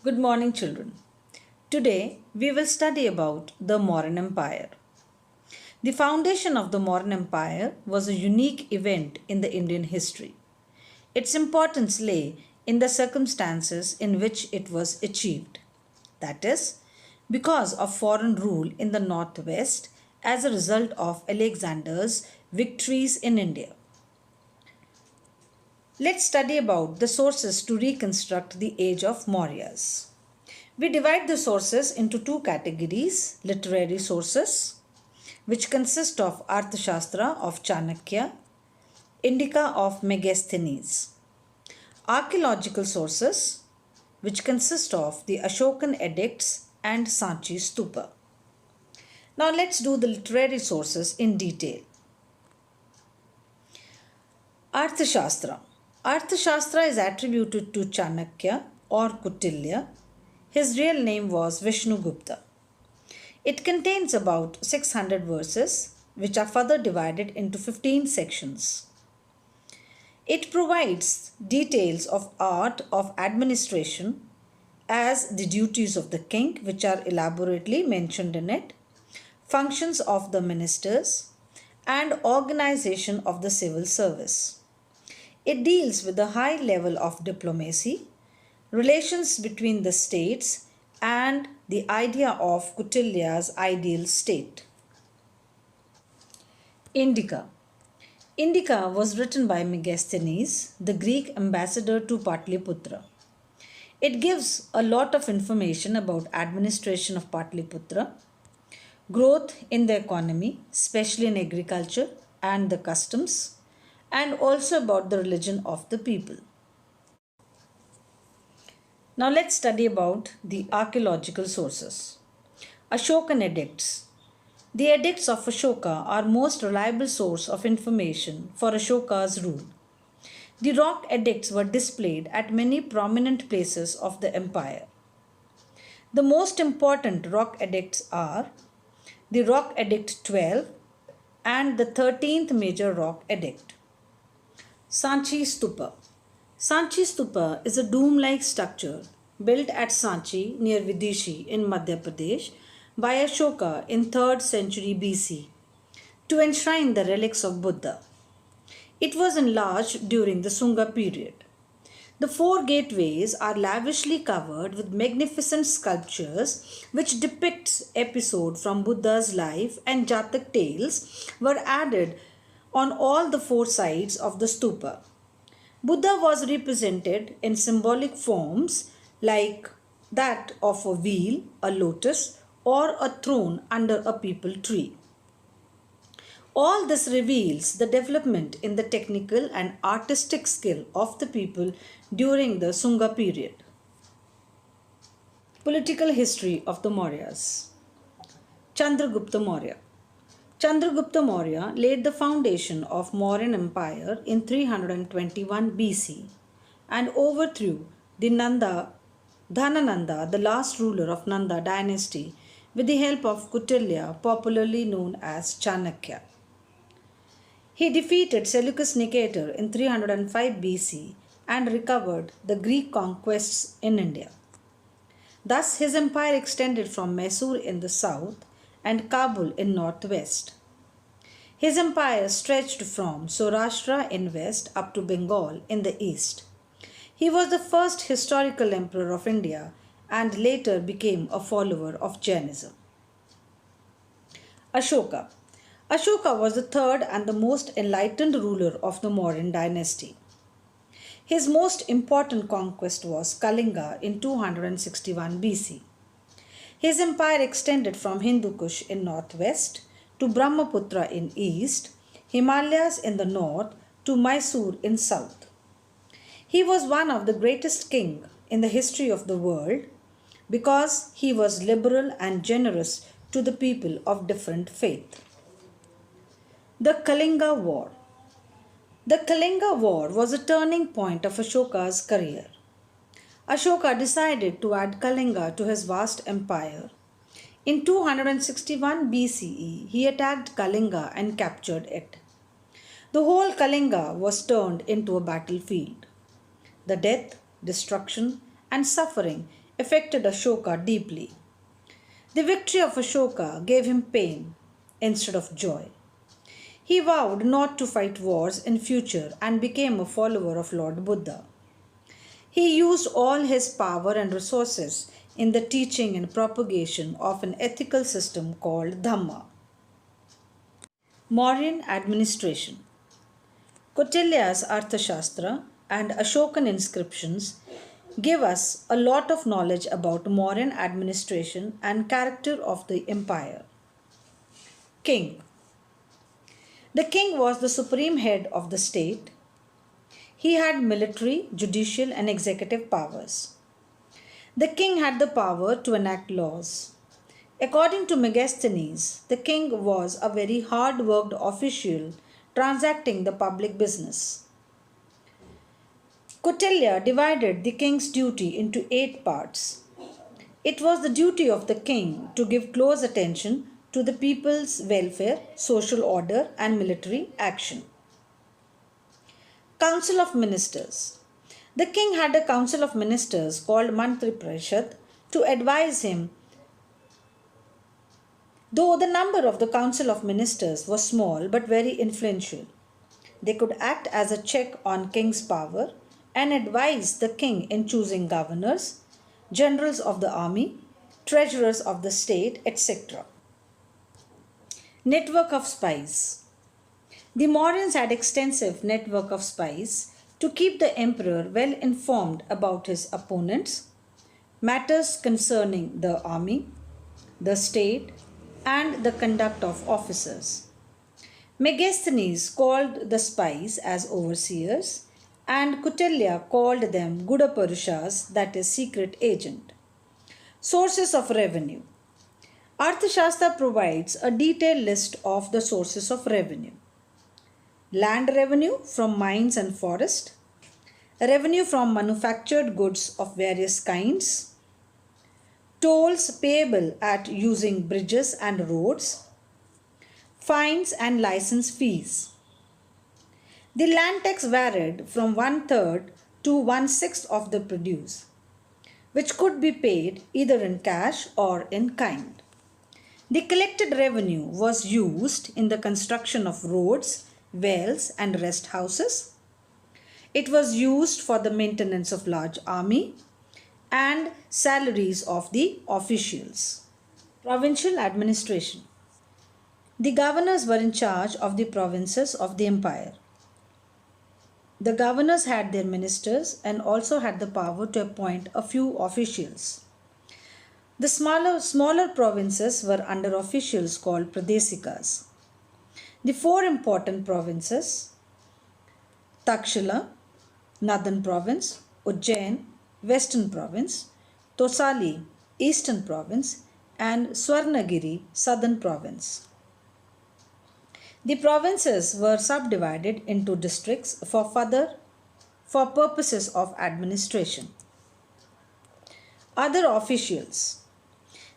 Good morning, children. Today we will study about the Mauryan Empire. The foundation of the Mauryan Empire was a unique event in the Indian history. Its importance lay in the circumstances in which it was achieved. That is, because of foreign rule in the northwest as a result of Alexander's victories in India. Let's study about the sources to reconstruct the age of Mauryas. We divide the sources into two categories: literary sources, which consist of Arthashastra of Chanakya, Indica of Megasthenes, archaeological sources, which consist of the Ashokan edicts and Sanchi Stupa. Now let's do the literary sources in detail. Arthashastra. Arthashastra is attributed to Chanakya or Kautilya. His real name was Vishnugupta. It contains about 600 verses, which are further divided into 15 sections. It provides details of art of administration as the duties of the king, which are elaborately mentioned in it, functions of the ministers, and organization of the civil service. It deals with the high level of diplomacy, relations between the states, and the idea of Kautilya's ideal state. Indica. Indica was written by Megasthenes, the Greek ambassador to Patliputra. It gives a lot of information about administration of Patliputra, growth in the economy, especially in agriculture and the customs, and also about the religion of the people. Now let's study about the archaeological sources. Ashokan edicts. The edicts of Ashoka are most reliable source of information for Ashoka's rule. The rock edicts were displayed at many prominent places of the empire. The most important rock edicts are the Rock Edict 12 and the 13th major rock edict. Sanchi Stupa. Sanchi Stupa is a dome-like structure built at Sanchi near Vidishi in Madhya Pradesh by Ashoka in 3rd century BC to enshrine the relics of Buddha. It was enlarged during the Sunga period. The four gateways are lavishly covered with magnificent sculptures which depict episodes from Buddha's life, and Jatak tales were added on all the four sides of the stupa. Buddha was represented in symbolic forms like that of a wheel, a lotus, or a throne under a peepal tree. All this reveals the development in the technical and artistic skill of the people during the Sunga period. Political history of the Mauryas. Chandragupta Maurya. Chandragupta Maurya laid the foundation of Mauryan Empire in 321 BC and overthrew the Dhanananda, the last ruler of Nanda dynasty, with the help of Kautilya, popularly known as Chanakya. He defeated Seleucus Nicator in 305 BC and recovered the Greek conquests in India. Thus, his empire extended from Mysore in the south and Kabul in northwest. His empire stretched from Saurashtra in west up to Bengal in the east. He was the first historical emperor of India and later became a follower of Jainism. Ashoka. Ashoka was the third and the most enlightened ruler of the Mauryan dynasty. His most important conquest was Kalinga in 261 BC. His empire extended from Hindu Kush in northwest to Brahmaputra in east, Himalayas in the north to Mysore in south. He was one of the greatest kings in the history of the world because he was liberal and generous to the people of different faith. The Kalinga War. The Kalinga War was a turning point of Ashoka's career. Ashoka decided to add Kalinga to his vast empire. In 261 BCE, he attacked Kalinga and captured it. The whole Kalinga was turned into a battlefield. The death, destruction, and suffering affected Ashoka deeply. The victory of Ashoka gave him pain instead of joy. He vowed not to fight wars in future and became a follower of Lord Buddha. He used all his power and resources in the teaching and propagation of an ethical system called Dhamma. Mauryan administration. Kautilya's Arthashastra and Ashokan inscriptions give us a lot of knowledge about Mauryan administration and character of the empire. King. The king was the supreme head of the state. He had military, judicial, and executive powers. The king had the power to enact laws. According to Megasthenes, the king was a very hard-worked official transacting the public business. Kautilya divided the king's duty into 8 parts. It was the duty of the king to give close attention to the people's welfare, social order, and military action. Council of Ministers. The king had a council of ministers called Mantri Parishad to advise him. Though the number of the council of ministers was small but very influential, they could act as a check on king's power and advise the king in choosing governors, generals of the army, treasurers of the state, etc. Network of spies. The Mauryans had extensive network of spies to keep the emperor well informed about his opponents, matters concerning the army, the state, and the conduct of officers. Megasthenes called the spies as overseers, and Kautilya called them Gudapurushas, that is, secret agent. Sources of revenue. Arthashastra provides a detailed list of the sources of revenue. Land revenue from mines and forest, revenue from manufactured goods of various kinds, tolls payable at using bridges and roads, fines and license fees. The land tax varied from 1/3 to 1/6 of the produce, which could be paid either in cash or in kind. The collected revenue was used in the construction of roads, wells, and rest houses. It was used for the maintenance of large army and salaries of the officials. Provincial administration. The governors were in charge of the provinces of the empire. The governors had their ministers and also had the power to appoint a few officials. The smaller provinces were under officials called Pradesikas. The 4 important provinces, Takshila, Northern Province, Ujjain, Western Province, Tosali, Eastern Province, and Swarnagiri, Southern Province. The provinces were subdivided into districts for purposes of administration. Other officials.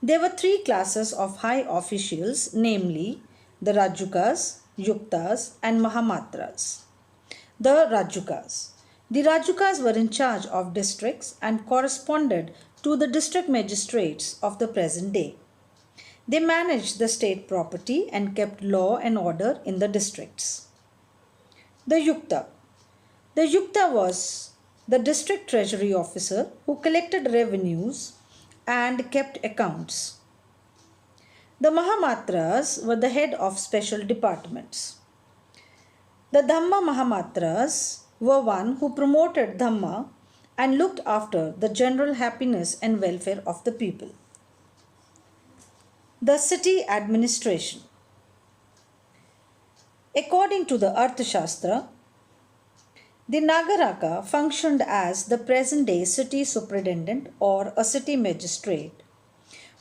There were 3 classes of high officials, namely the Rajukas, Yuktas, and Mahamatras. The Rajukas. The Rajukas were in charge of districts and corresponded to the district magistrates of the present day. They managed the state property and kept law and order in the districts. The Yukta. The Yukta was the district treasury officer who collected revenues and kept accounts. The Mahamatras were the head of special departments. The Dhamma Mahamatras were one who promoted Dhamma and looked after the general happiness and welfare of the people. The city administration. According to the Arthashastra, the Nagaraka functioned as the present-day city superintendent or a city magistrate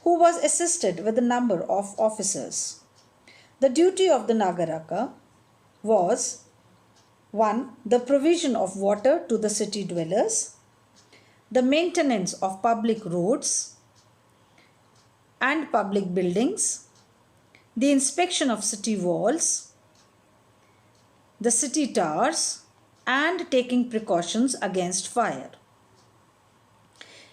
who was assisted with a number of officers. The duty of the Nagaraka was 1. The provision of water to the city dwellers, the maintenance of public roads and public buildings, the inspection of city walls, the city towers, and taking precautions against fire.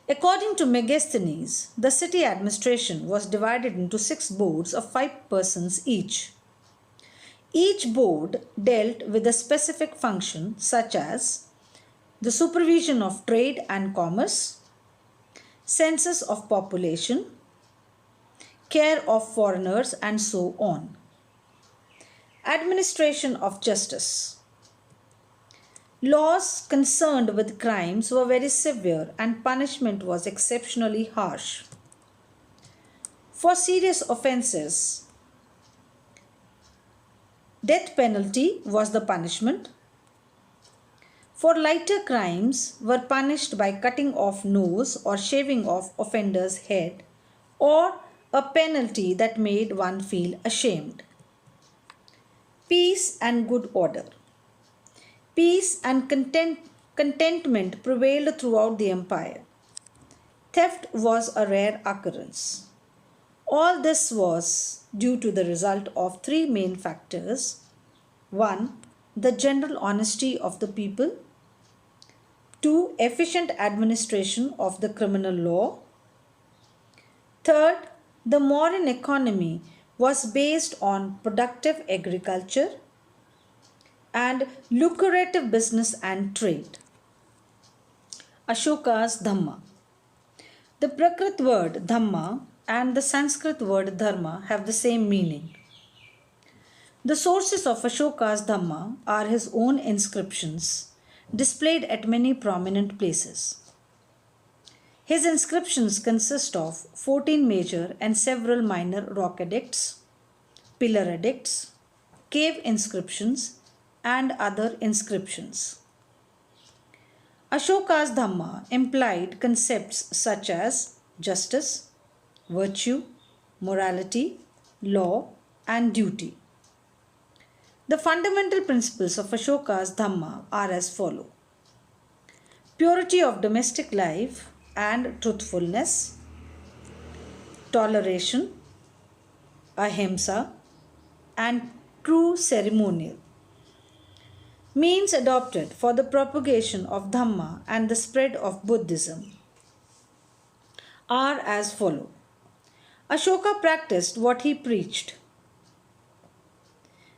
According to Megasthenes, the city administration was divided into 6 boards of 5 persons each. Each board dealt with a specific function such as the supervision of trade and commerce, census of population, care of foreigners, and so on. Administration of justice. Laws concerned with crimes were very severe and punishment was exceptionally harsh. For serious offences, death penalty was the punishment. For lighter crimes were punished by cutting off nose or shaving off offender's head, or a penalty that made one feel ashamed. Peace and good order. Peace and contentment prevailed throughout the empire. Theft was a rare occurrence. All this was due to the result of 3 main factors. 1. The general honesty of the people. 2. Efficient administration of the criminal law. 3rd, the Mauryan economy was based on productive agriculture and lucrative business and trade. Ashoka's Dhamma. The Prakrit word Dhamma and the Sanskrit word Dharma have the same meaning. The sources of Ashoka's Dhamma are his own inscriptions, displayed at many prominent places. His inscriptions consist of 14 major and several minor rock edicts, pillar edicts, cave inscriptions, and other inscriptions. Ashoka's Dhamma implied concepts such as justice, virtue, morality, law, and duty. The fundamental principles of Ashoka's Dhamma are as follow: purity of domestic life and truthfulness, toleration, ahimsa, and true ceremonial. Means adopted for the propagation of Dhamma and the spread of Buddhism are as follow. Ashoka practiced what he preached.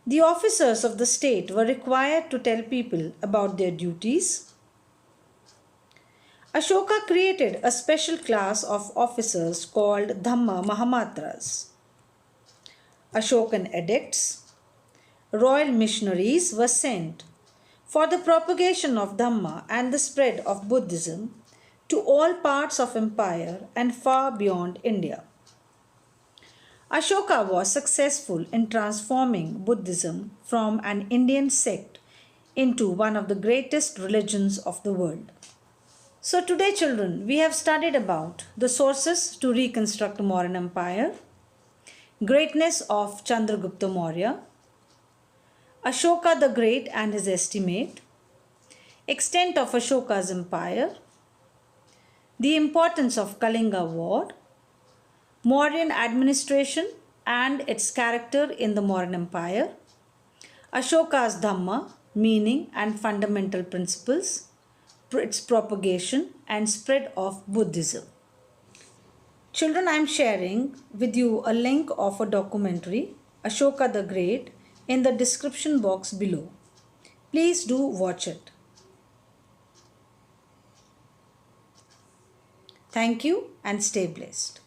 The officers of the state were required to tell people about their duties. Ashoka created a special class of officers called Dhamma Mahamatras. Ashokan edicts, royal missionaries were sent for the propagation of Dhamma and the spread of Buddhism to all parts of empire and far beyond India. Ashoka was successful in transforming Buddhism from an Indian sect into one of the greatest religions of the world. So today, children, we have studied about the sources to reconstruct Mauryan Empire, greatness of Chandragupta Maurya, Ashoka the Great and his estimate, extent of Ashoka's empire, the importance of Kalinga War, Mauryan administration and its character in the Mauryan Empire, Ashoka's Dhamma, meaning and fundamental principles, its propagation and spread of Buddhism. Children, I am sharing with you a link of a documentary, Ashoka the Great, in the description box below. Please do watch it. Thank you and stay blessed.